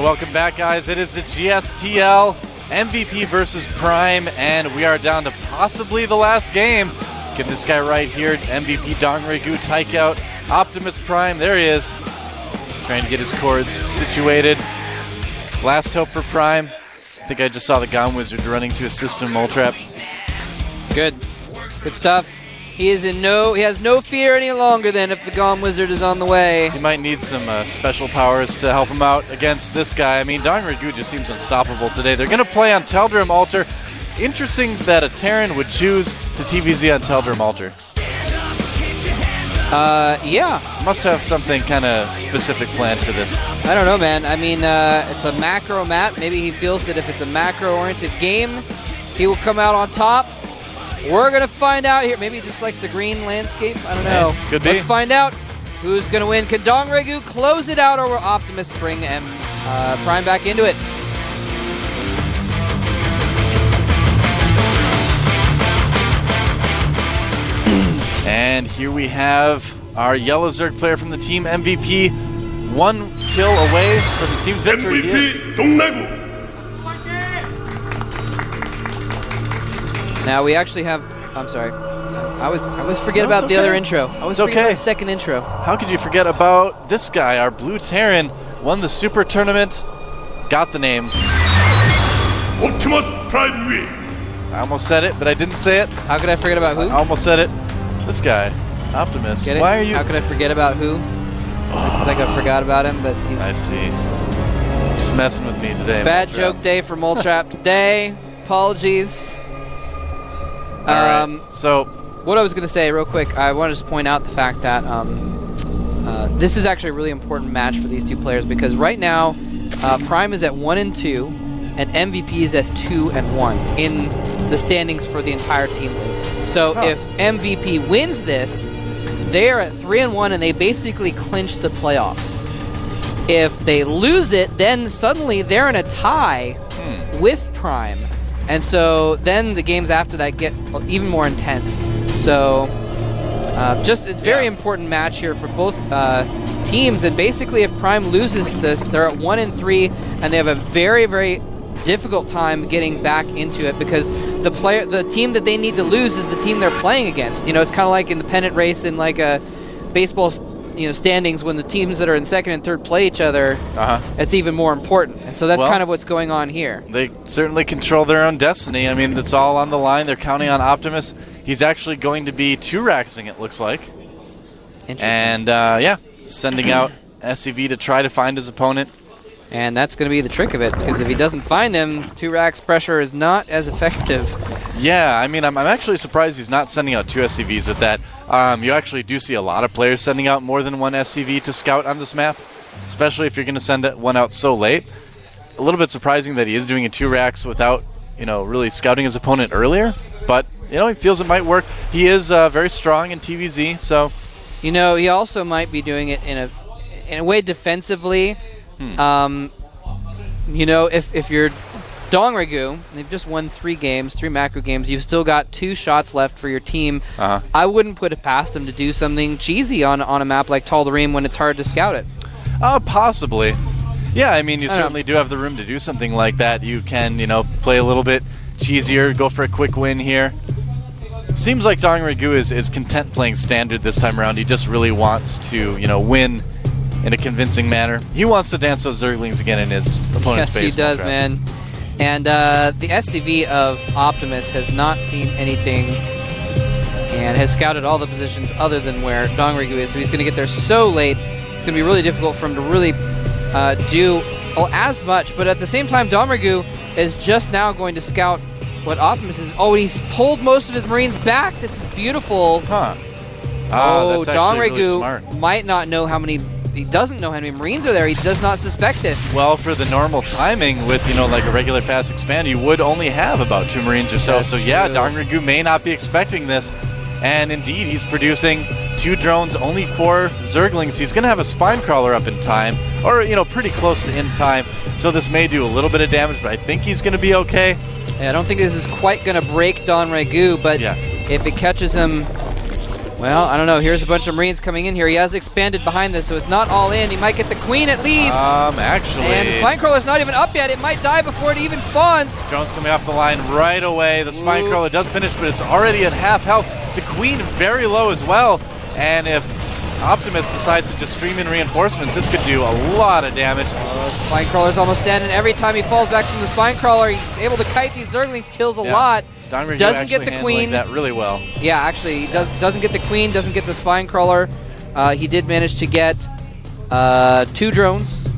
welcome back, guys. It is the GSTL MVP versus Prime, and we are down to possibly the last game. Get this guy right here, MVP Dongregu Tyke out. Optimus Prime, there he is. Trying to get his cords situated. Last hope for Prime. I think I just saw the GOM Wizard running to assist him, Mole Trap. Good stuff. He has no fear any longer then if the GOM Wizard is on the way. He might need some special powers to help him out against this guy. I mean, Dongregu just seems unstoppable today. They're going to play on Teldrim Altar. Interesting that a Terran would choose to TVZ on Teldrim Altar. Yeah. Must have something kind of specific planned for this. I don't know, man. I mean, it's a macro map. Maybe he feels that if it's a macro-oriented game, he will come out on top. We're going to find out here. Maybe he just likes the green landscape. I don't know. Could be. Let's find out who's going to win. Can Dongregu close it out, or will Optimus bring Prime back into it? And here we have our Yellow Zerg player from the team, MVP. 1 kill away from his team's victory. MVP Now we actually have. I'm sorry. I was forget about the other intro. I was forgetting about the second intro. How could you forget about this guy? Our blue Terran won the Super Tournament. Got the name. Optimus Prime win. I almost said it, but I didn't say it. How could I forget about who? I almost said it. This guy, Optimus. Get it? Why are you? How could I forget about who? It's like I forgot about him, but he's. I see. Just messing with me today. Bad joke day for Mole Trap today. Apologies. All right. So, what I was going to say real quick, I want to just point out the fact that this is actually a really important match for these two players, because right now Prime is at 1-2 and MVP is at 2-1 in the standings for the entire team league. So if MVP wins this, they are at 3-1 and they basically clinch the playoffs. If they lose it, then suddenly they're in a tie with Prime. And so then the games after that get even more intense. So just a very important match here for both teams. And basically if Prime loses this, they're at 1-3 and they have a very, very difficult time getting back into it, because the team that they need to lose is the team they're playing against. You know, it's kind of like in the pennant race in like a baseball standings, when the teams that are in second and third play each other, it's even more important. And so that's kind of what's going on here. They certainly control their own destiny. I mean, it's all on the line. They're counting on Optimus. He's actually going to be 2-raxing, it looks like. And, yeah, sending out SCV to try to find his opponent. And that's going to be the trick of it, because if he doesn't find him, 2 racks pressure is not as effective. Yeah, I mean, I'm actually surprised he's not sending out 2 SCVs at that. You actually do see a lot of players sending out more than 1 SCV to scout on this map, especially if you're going to send one out so late. A little bit surprising that he is doing a 2 racks without, really scouting his opponent earlier. But, he feels it might work. He is very strong in TVZ, so... he also might be doing it in a way defensively. If you're Dongregu, they've just won 3 games, 3 macro games. You've still got 2 shots left for your team. I wouldn't put it past them to do something cheesy on a map like Tal'Darim when it's hard to scout it. Possibly. Yeah, I mean, you certainly do have the room to do something like that. You can, play a little bit cheesier, go for a quick win here. Seems like Dongregu is content playing standard this time around. He just really wants to, win in a convincing manner. He wants to dance those Zerglings again in his opponent's face. Yes, he does, man. And the SCV of Optimus has not seen anything and has scouted all the positions other than where Dongregu is. So he's going to get there so late, it's going to be really difficult for him to really do as much. But at the same time, Dongregu is just now going to scout what Optimus is. Oh, he's pulled most of his Marines back. This is beautiful. Dongregu really might not know how many... He doesn't know how many Marines are there. He does not suspect this. Well, for the normal timing with, like a regular fast expand, you would only have about 2 Marines or so. That's so, yeah, true. Dongregu may not be expecting this. And indeed, he's producing 2 drones, only 4 Zerglings. He's going to have a spine crawler up in time, or, pretty close to in time. So this may do a little bit of damage, but I think he's going to be okay. Yeah, I don't think this is quite going to break Dongregu, but if it catches him Well, I don't know. Here's a bunch of Marines coming in here. He has expanded behind this, so it's not all in. He might get the Queen at least. Actually. And the Spine Crawler's not even up yet. It might die before it even spawns. Drone's coming off the line right away. The Spine Crawler does finish, but it's already at half health. The Queen very low as well. And if Optimus decides to just stream in reinforcements, this could do a lot of damage. Oh, Spine Crawler's almost dead, and every time he falls back from the Spine Crawler, he's able to kite these Zerglings, kills a lot. Doesn't get the Queen. That really well. Yeah, actually, doesn't get the Queen, doesn't get the Spine Crawler. He did manage to get 2 drones.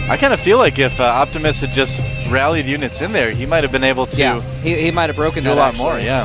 I kind of feel like if Optimus had just rallied units in there, he might have been able to Yeah, he might have broken do that a lot actually. more, yeah.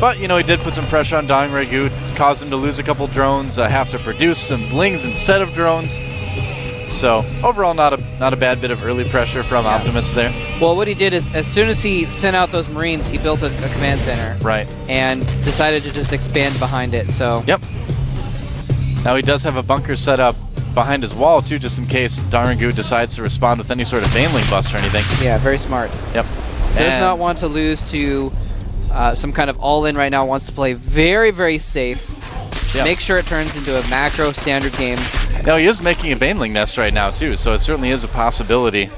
But, you know, he did put some pressure on Dong Regu, caused him to lose a couple drones, have to produce some lings instead of drones. So, overall, not a bad bit of early pressure from Optimus there. Well, what he did is, as soon as he sent out those Marines, he built a command center. Right. And decided to just expand behind it, so. Yep. Now he does have a bunker set up behind his wall, too, just in case Darangu decides to respond with any sort of Baneling bust or anything. Yeah, very smart. Yep. Does not want to lose to some kind of all-in right now. Wants to play very, very safe. Yep. Make sure it turns into a macro standard game. Now he is making a Baneling nest right now, too, so it certainly is a possibility.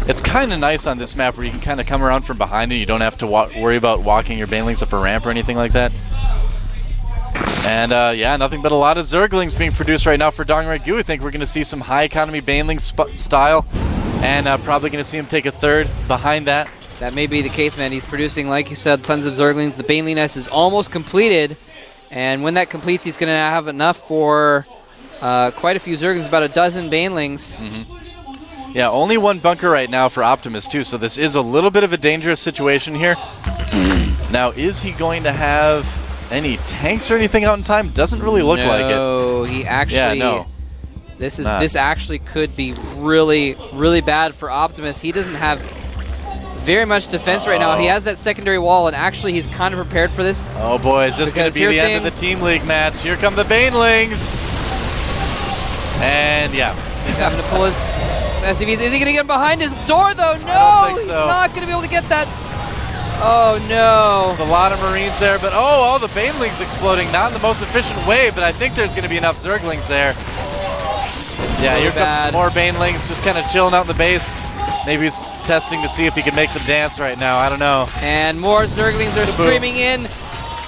It's kind of nice on this map where you can kind of come around from behind and you don't have to worry about walking your Banelings up a ramp or anything like that. And yeah, nothing but a lot of Zerglings being produced right now for Dong Regu. I think we're going to see some high economy Baneling style, and probably going to see him take a third behind that. That may be the case, man. He's producing, like you said, tons of Zerglings. The Baneling nest is almost completed, and when that completes, he's going to have enough for quite a few Zerglings, about a dozen Banelings. Yeah, only one bunker right now for Optimus, too, so this is a little bit of a dangerous situation here. Now, is he going to have any tanks or anything out in time? Doesn't really look like it. No, he actually... Yeah, no. This actually could be really, really bad for Optimus. He doesn't have very much defense right now. He has that secondary wall, and actually he's kind of prepared for this. Oh boy, is this going to be the end of the Team League match? Here come the Banelings! And yeah. He's having to pull his SCVs. Is he going to get behind his door, though? No, he's not going to be able to get that. Oh, no. There's a lot of Marines there, but oh, all the Banelings exploding. Not in the most efficient way, but I think there's going to be enough Zerglings there. Yeah, here comes some more Banelings just kind of chilling out in the base. Maybe he's testing to see if he can make them dance right now. I don't know. And more Zerglings are streaming in.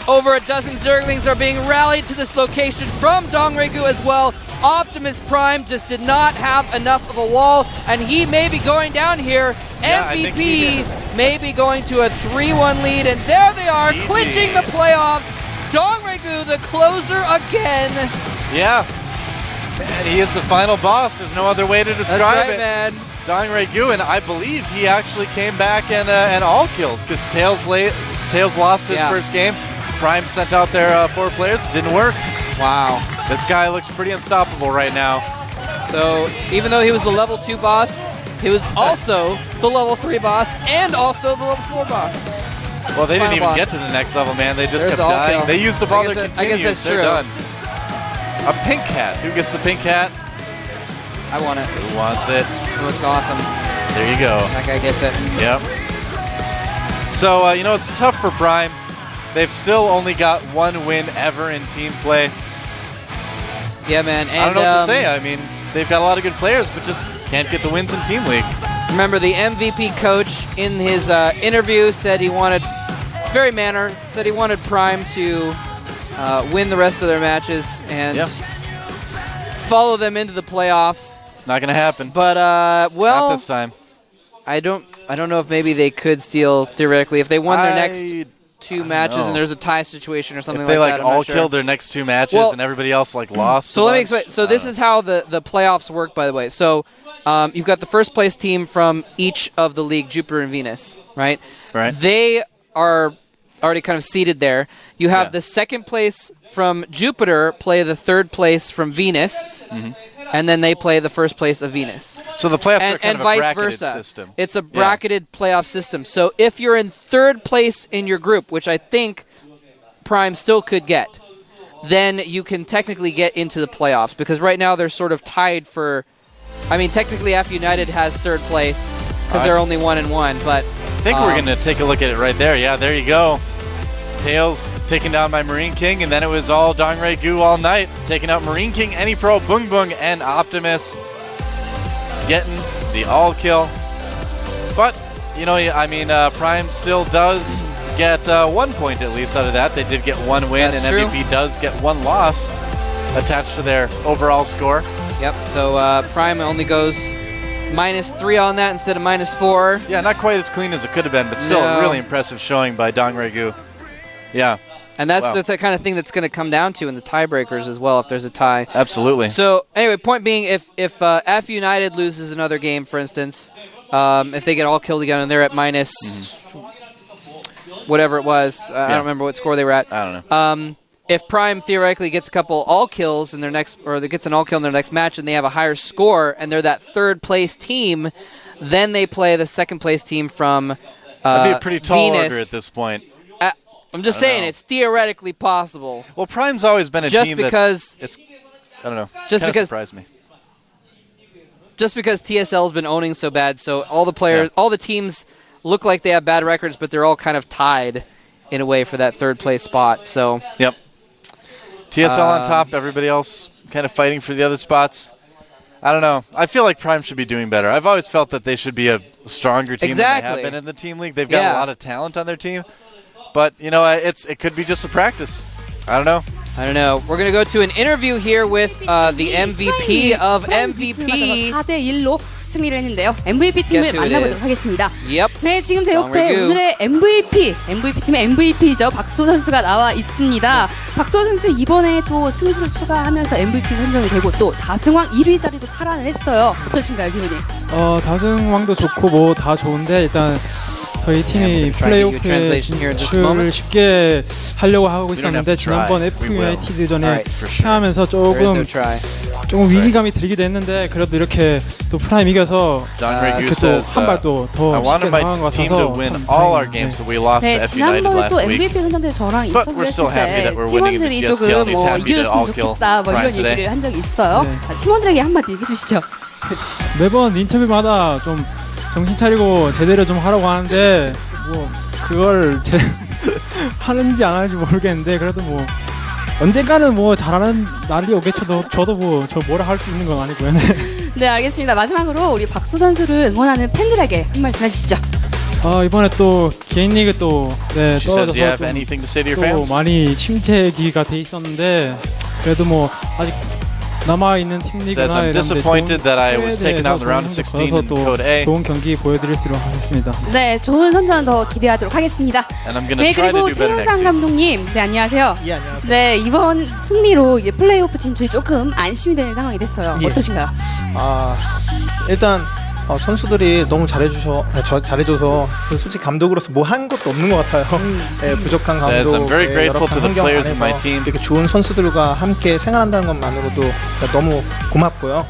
Over a dozen Zerglings are being rallied to this location from Dong Regu as well. Optimus Prime just did not have enough of a wall, and he may be going down here. Yeah, MVP may be going to a 3-1 lead, and there they are, clinching the playoffs. Dong Regu, the closer again. Yeah, and he is the final boss. There's no other way to describe That's right, it. man. Dong Regu, and I believe he actually came back and all-killed, because Tails lost his first game. Prime sent out their 4 players. Didn't work. Wow. This guy looks pretty unstoppable right now. So even though he was the level 2 boss, he was also the level 3 boss and also the level 4 boss. Well, they didn't even get to the next level, man. They just kept dying. Kill. They used up all their continues. I guess that's They're true. done. A pink hat. Who gets the pink hat? I want it. Who wants it? It looks awesome. There you go. That guy gets it. Yep. So, you know, it's tough for Prime. They've still only got 1 win ever in team play. Yeah, man. And, I don't know what to say. I mean, they've got a lot of good players, but just can't get the wins in Team League. Remember, the MVP coach in his interview said he wanted, said he wanted Prime to win the rest of their matches and follow them into the playoffs. It's not going to happen. But, well, not this time. I don't know if maybe they could steal, theoretically, if they won their next 2 matches and there's a tie situation or something like that. If they all killed their next 2 matches and everybody else lost. So let me explain. So this is how the playoffs work, by the way. So you've got the first place team from each of the league, Jupiter and Venus, right? Right. They are already kind of seated there. You have the second place from Jupiter play the third place from Venus, and then they play the first place of Venus. So the playoffs are kind of a vice bracketed versa. system. It's a bracketed playoff system. So if you're in third place in your group, which I think Prime still could get, then you can technically get into the playoffs, because right now they're sort of tied for... I mean, technically F.United has third place because they're only 1-1, but... I think we're going to take a look at it right there. Yeah, there you go. Tails taking down my Marine King, and then it was all Dongre Gu all night, taking out Marine King, Any-Pro, Boong Boong, and Optimus, getting the all kill. But, you know, I mean, Prime still does get 1 point at least out of that. They did get one win, That's and true. MVP does get one loss attached to their overall score. Yep, so Prime only goes -3 on that instead of -4. Yeah, not quite as clean as it could have been, but still a really impressive showing by Dongre Gu. Yeah. And that's Wow. the kind of thing that's going to come down to in the tiebreakers as well if there's a tie. Absolutely. So anyway, point being, if F.United loses another game, for instance, if they get all killed again and they're at minus whatever it was, I don't remember what score they were at. I don't know. If Prime theoretically gets a couple all kills in their next, or they gets an all kill in their next match, and they have a higher score, and they're that third place team, then they play the second place team from That'd be a pretty tall Venus. order at this point. I'm just saying, it's theoretically possible. Well, Prime's always been a Just team because- that's... I don't know. Just Kinda because- surprised me. Just because TSL's been owning so bad, so all the players, all the teams look like they have bad records, but they're all kind of tied in a way for that third place spot. So Yep. TSL on top, everybody else kind of fighting for the other spots. I don't know. I feel like Prime should be doing better. I've always felt that they should be a stronger team than they have Exactly. been in the team league. They've got a lot of talent on their team. But, you know, it could be just a practice. I don't know. We're going to go to an interview here with the MVP of MVP. 4대1로 승리를 했는데요. MVP 팀을 Guess who it 만나보도록 is? 하겠습니다. Yep. 네, 지금 제 옆에 Dongre Gu. 오늘의 MVP 팀의 MVP죠. 박소 선수가 나와 있습니다. 박소 선수 이번에 또 승수를 추가하면서 MVP 선정이 되고 또 다승왕 1위 자리도 탈환을 했어요. 어떠신가요, 기분이? 다승왕도 좋고 뭐 다 좋은데 일단 저희 Yeah, 팀이 we're gonna try to get you a 플레이오프에 translation here in just a moment. 진출을 쉽게 하려고 하고 We don't have 있었는데 to try. 지난번 We will. F.United 전에 Alright, for sure. 패하면서 There is no 조금 try. 위기감이 들기도 했는데 그래도 이렇게 또 프라임 이겨서 Dongre Gu 이렇게 says, 또 한 발 또 I 더 wanted 쉽게 my 나간 것 team to 같아서 win 참 all our 다행이네요. games, so we lost 네, to F.United 지난번에 last 또 week. MVP 선정대 저랑 But 인터뷰를 we're still 했을 happy 때 that we're winning in the 팀원들이 GSTL, 조금 and he's 뭐 happy to 이겼으면 all-kill 좋겠다 뭐 Prime 이런 today. 얘기를 한 적이 있어요. 네. 자, 팀원들에게 한마디 해주시죠. 매번 인터뷰마다 좀 정신 차리고 제대로 좀 하라고 하는데 뭐 그걸 하는지 안 하는지 모르겠는데 그래도 뭐 언젠가는 뭐 잘하는 날이 오겠죠. 저도 뭐 저 뭐라 할 수 있는 건 아니고요. 네, 알겠습니다. 마지막으로 우리 박소 선수를 응원하는 팬들에게 한 말씀 해주시죠. 이번에 또 개인 리그 또 She says, 떨어져서 you have 좀 anything to say to your 또 fans? 많이 침체기가 돼 있었는데 그래도 뭐 아직 남아 있는 팀 Says, 리그나 I'm 이런 데 disappointed that I was taken out in the round of 16 in Code A, 좋은 경기 보여드리도록 하겠습니다. 네, 좋은 선전 더 기대하도록 하겠습니다. and I'm going to 네, try to 그리고 do better next 최현상 season. 감독님, 네, 안녕하세요. 예, 안녕하세요. 네, 이번 승리로 이제 플레이오프 진출이 조금 안심이 되는 상황이 됐어요. 예. 어떠신가요? 일단 선수들이 너무 잘해줘서 솔직히 감독으로서 뭐 한 것도 없는 것 같아요. 예, 부족한 Says, I'm very 감독, grateful to the 환경 players of my 안에서 team. 이렇게 좋은 선수들과 함께 생활한다는 것만으로도 너무 고맙고요.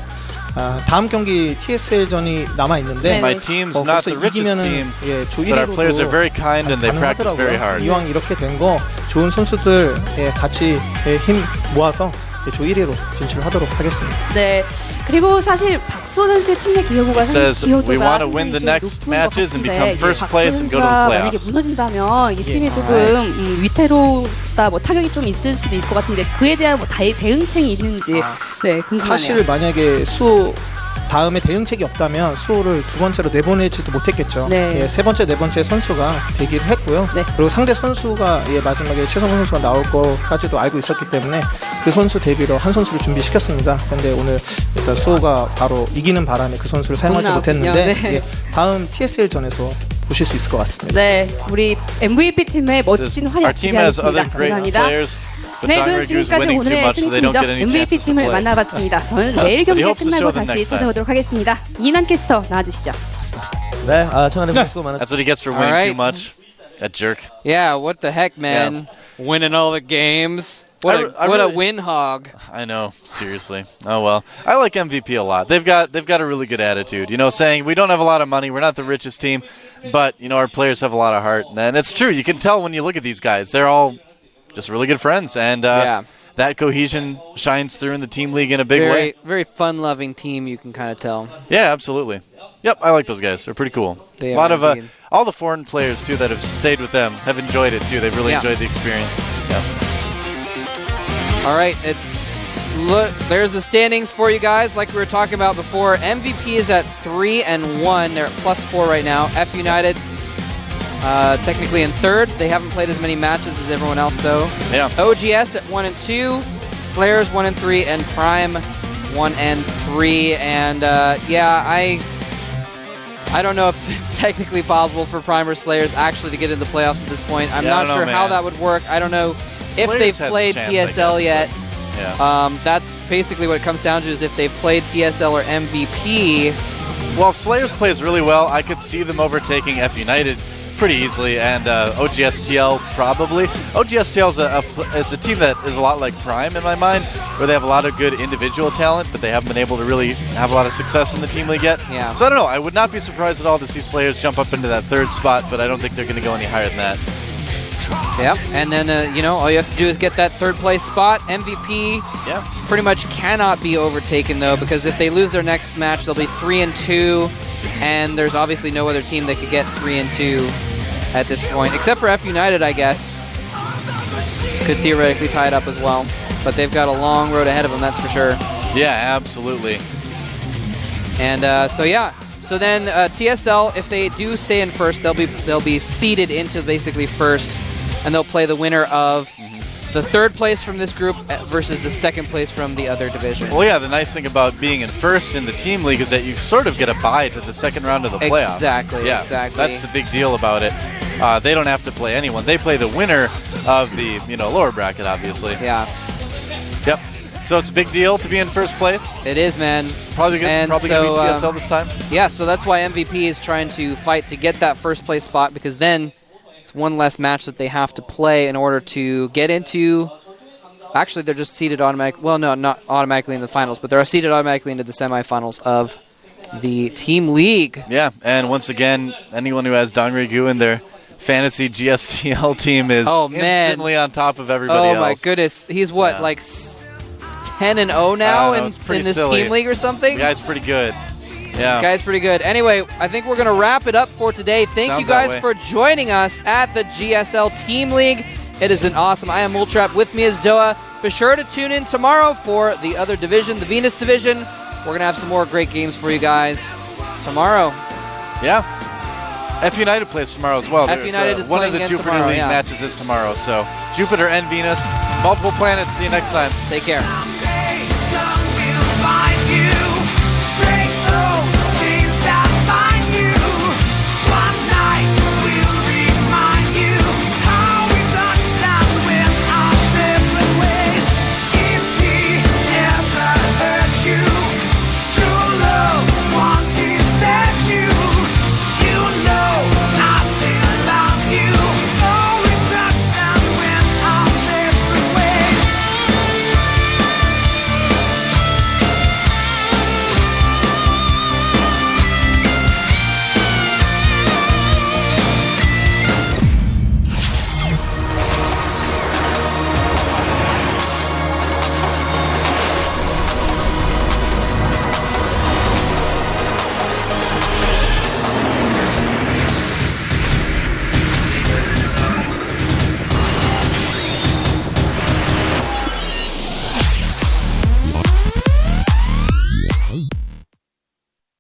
다음 경기 TSL전이 남아 있는데 네. My team's not 벌써 the richest team, 예, 조 but our players are 1위로도 very kind and they practice very hard. 이왕 이렇게 된 거 좋은 선수들 같이 힘 모아서 조 1위로 진출하도록 하겠습니다. 네, 그리고 사실 박소 선수의 팀 내 기여도가 Says, we 기여도가 want to win the 상당히 next 좀 높은 것 matches and 같은데, become first 박소 place and go to the 선수가 만약에 playoffs. 무너진다면 이 팀이 조금 위태롭다, 뭐 타격이 좀 있을 수도 있을 것 같은데 그에 대한 뭐 대응책이 있는지 네, 궁금하네요. 사실 만약에 수호 다음에 대응책이 없다면 수호를 두 번째로 내보내지도 못했겠죠. 네. 예, 세 번째, 네 번째 선수가 되기를 했고요. 네. 그리고 상대 선수가 마지막에 최성훈 선수가 나올 것까지도 알고 있었기 때문에 그 선수 대비로 한 선수를 준비시켰습니다. 그런데 오늘 일단 수호가 바로 이기는 바람에 그 선수를 사용하지 나왔군요. 못했는데 네. 다음 TSL전에서 보실 수 있을 것 같습니다. 네, 우리 MVP 팀의 멋진 Says, 활약 our team has other 기대하겠습니다. great 감사합니다. players, but 네, Dongre 저는 Gu is 지금까지 winning too 오늘의 much, so they don't 승리팀이죠. get any MVP chances to 팀을 play. 만나봤습니다. 저는 내일 But he 경기 hopes to 끝나고 show them 다시 next time. 찾아오도록 하겠습니다. 이난 캐스터 나와주시죠. 네, 청하는 수고 많았습니다. That's what he gets for winning too Alright. much. That jerk. Yeah, what the heck, man? Winning all the games. What I a really- win hog. I know, seriously. Oh well. I like MVP a lot. They've got a really good attitude. You know, saying we don't have a lot of money, we're not the richest team, but you know our players have a lot of heart. And it's true. You can tell when you look at these guys. They're all just really good friends, and that cohesion shines through in the team league in a big way. Very fun-loving team. You can kind of tell. Yeah, absolutely. Yep, I like those guys. They're pretty cool. They a lot are of indeed. all the foreign players too that have stayed with them have enjoyed it too. They've really Yeah. enjoyed the experience. Yeah. All right, there's the standings for you guys. Like we were talking about before, MVP is at 3-1. They're at +4 right now. F.United technically in third. They haven't played as many matches as everyone else though. Yeah. OGS at 1-2, Slayers 1-3, and Prime 1-3. And yeah, I don't know if it's technically possible for Prime or Slayers actually to get into the playoffs at this point. I'm Yeah, I not don't sure know, how man. that would work. I don't know if Slayers they've has a played chance, I TSL guess, yet. Yeah. That's basically what it comes down to, is if they've played TSL or MVP. Well, if Slayers plays really well, I could see them overtaking F.United pretty easily, and OGSTL probably. OGSTL is a team that is a lot like Prime in my mind, where they have a lot of good individual talent, but they haven't been able to really have a lot of success in the team league yet. Yeah. So I don't know. I would not be surprised at all to see Slayers jump up into that third spot, but I don't think they're going to go any higher than that. Yep. And then, you know, all you have to do is get that third place spot. MVP pretty much cannot be overtaken, though, because if they lose their next match, they'll be 3-2, and there's obviously no other team that could get 3-2 at this point, except for F.United, I guess. Could theoretically tie it up as well, but they've got a long road ahead of them, that's for sure. Yeah, absolutely. And so yeah, so then TSL, if they do stay in first, they'll be seeded into basically first, and they'll play the winner of the third place from this group versus the second place from the other division. Well, yeah, the nice thing about being in first in the team league is that you sort of get a bye to the second round of the playoffs. Exactly, yeah, exactly. That's the big deal about it. They don't have to play anyone. They play the winner of the lower bracket, obviously. Yeah. Yep. So it's a big deal to be in first place. It is, man. Probably going to be TSL this time. Yeah, so that's why MVP is trying to fight to get that first place spot, because then it's one less match that they have to play in order to get into. Actually, they're just seeded automatically. Well, no, not automatically in the finals, but they're seeded automatically into the semifinals of the team league. Yeah, and once again, anyone who has Dongrygu in their fantasy GSTL team is instantly on top of everybody else. Oh my goodness, he's what, like 10-0 now in this team league or something? The guy's pretty good. Yeah. The guy's pretty good. Anyway, I think we're going to wrap it up for today. Thank you guys for joining us at the GSL Team League. It has been awesome. I am Multrap. With me is Doa. Be sure to tune in tomorrow for the other division, the Venus division. We're going to have some more great games for you guys tomorrow. Yeah. F.United plays tomorrow as well. F.United is one of the playing Jupiter tomorrow, League matches is tomorrow. So Jupiter and Venus, multiple planets. See you next time. Take care.